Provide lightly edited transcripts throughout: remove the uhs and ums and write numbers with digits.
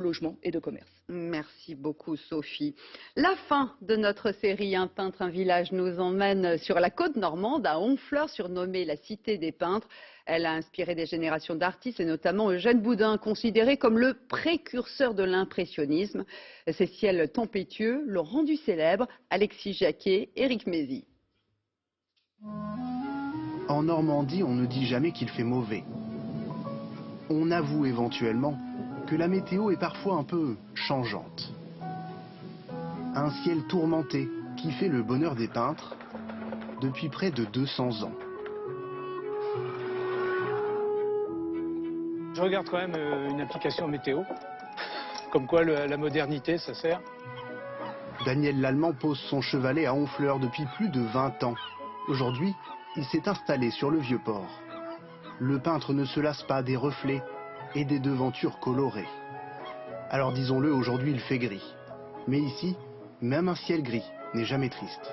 logement et de commerce. Merci beaucoup Sophie. La fin de notre série Un peintre, un village nous emmène sur la côte normande à Honfleur, surnommée la cité des peintres. Elle a inspiré des générations d'artistes et notamment Eugène Boudin, considéré comme le précurseur de l'impressionnisme. Ces ciels tempétueux l'ont rendu célèbre. Alexis Jacquet, Éric Mézy. En Normandie, on ne dit jamais qu'il fait mauvais. On avoue éventuellement que la météo est parfois un peu changeante. Un ciel tourmenté qui fait le bonheur des peintres depuis près de 200 ans. Je regarde quand même une application météo, comme quoi la modernité, ça sert. Daniel Lallemand pose son chevalet à Honfleur depuis plus de 20 ans. Aujourd'hui, il s'est installé sur le Vieux-Port. Le peintre ne se lasse pas des reflets et des devantures colorées. Alors disons-le, aujourd'hui il fait gris. Mais ici, même un ciel gris n'est jamais triste.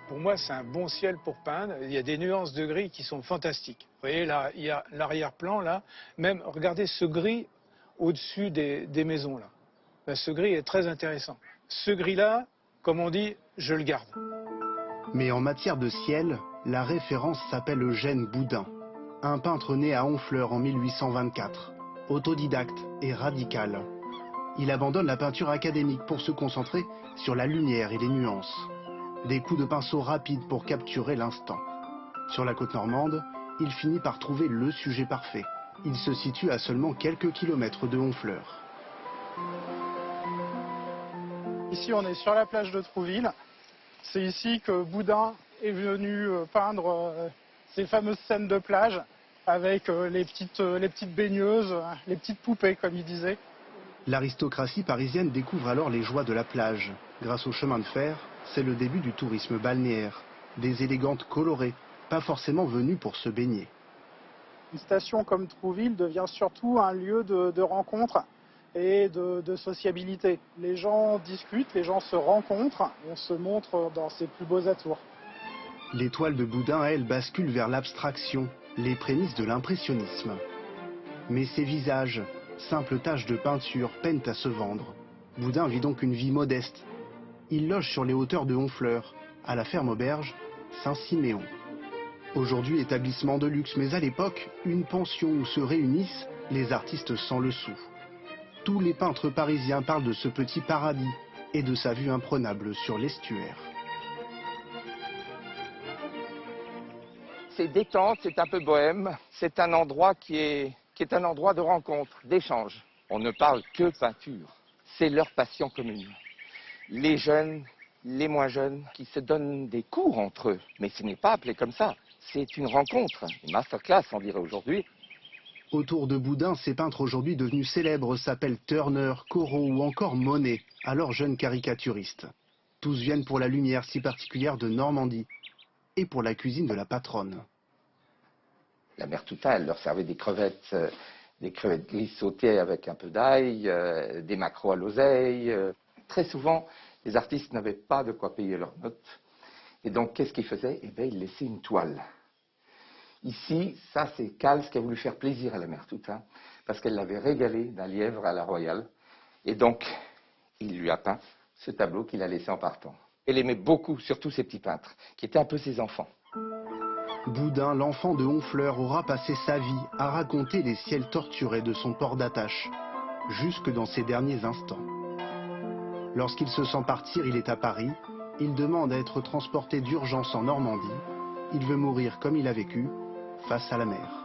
Pour moi, c'est un bon ciel pour peindre. Il y a des nuances de gris qui sont fantastiques. Vous voyez, là, il y a l'arrière-plan, là. Même, regardez ce gris au-dessus des maisons, là. Ben, ce gris est très intéressant. Ce gris-là, comme on dit, je le garde. Mais en matière de ciel, la référence s'appelle Eugène Boudin, un peintre né à Honfleur en 1824. Autodidacte et radical. Il abandonne la peinture académique pour se concentrer sur la lumière et les nuances. Des coups de pinceau rapides pour capturer l'instant. Sur la côte normande, il finit par trouver le sujet parfait. Il se situe à seulement quelques kilomètres de Honfleur. Ici, on est sur la plage de Trouville. C'est ici que Boudin est venu peindre ces fameuses scènes de plage avec les petites baigneuses, les petites poupées, comme il disait. L'aristocratie parisienne découvre alors les joies de la plage. Grâce au chemin de fer, c'est le début du tourisme balnéaire. Des élégantes colorées, pas forcément venues pour se baigner. Une station comme Trouville devient surtout un lieu de rencontre et de sociabilité. Les gens discutent, les gens se rencontrent, on se montre dans ses plus beaux atours. Les toiles de Boudin, elles, basculent vers l'abstraction, les prémices de l'impressionnisme. Mais ces visages, simples taches de peinture, peinent à se vendre. Boudin vit donc une vie modeste. Il loge sur les hauteurs de Honfleur, à la ferme auberge Saint-Siméon. Aujourd'hui, établissement de luxe, mais à l'époque, une pension où se réunissent les artistes sans le sou. Tous les peintres parisiens parlent de ce petit paradis et de sa vue imprenable sur l'estuaire. C'est détente, c'est un peu bohème, c'est un endroit qui est un endroit de rencontre, d'échange. On ne parle que peinture, c'est leur passion commune. Les jeunes, les moins jeunes, qui se donnent des cours entre eux, mais ce n'est pas appelé comme ça, c'est une rencontre, une masterclass on dirait aujourd'hui. Autour de Boudin, ces peintres aujourd'hui devenus célèbres s'appellent Turner, Corot ou encore Monet, alors jeunes caricaturistes. Tous viennent pour la lumière si particulière de Normandie et pour la cuisine de la patronne. La mère Toutain, elle leur servait des crevettes grises sautées avec un peu d'ail, des maquereaux à l'oseille. Très souvent, les artistes n'avaient pas de quoi payer leurs notes. Et donc, qu'est-ce qu'ils faisaient? Eh bien, ils laissaient une toile. Ici, ça, c'est Cals qui a voulu faire plaisir à la mère Toutain, parce qu'elle l'avait régalé d'un lièvre à la Royale. Et donc, il lui a peint ce tableau qu'il a laissé en partant. Elle aimait beaucoup, surtout ces petits peintres, qui étaient un peu ses enfants. Boudin, l'enfant de Honfleur, aura passé sa vie à raconter les ciels torturés de son port d'attache, jusque dans ses derniers instants. Lorsqu'il se sent partir, il est à Paris. Il demande à être transporté d'urgence en Normandie. Il veut mourir comme il a vécu, face à la mer.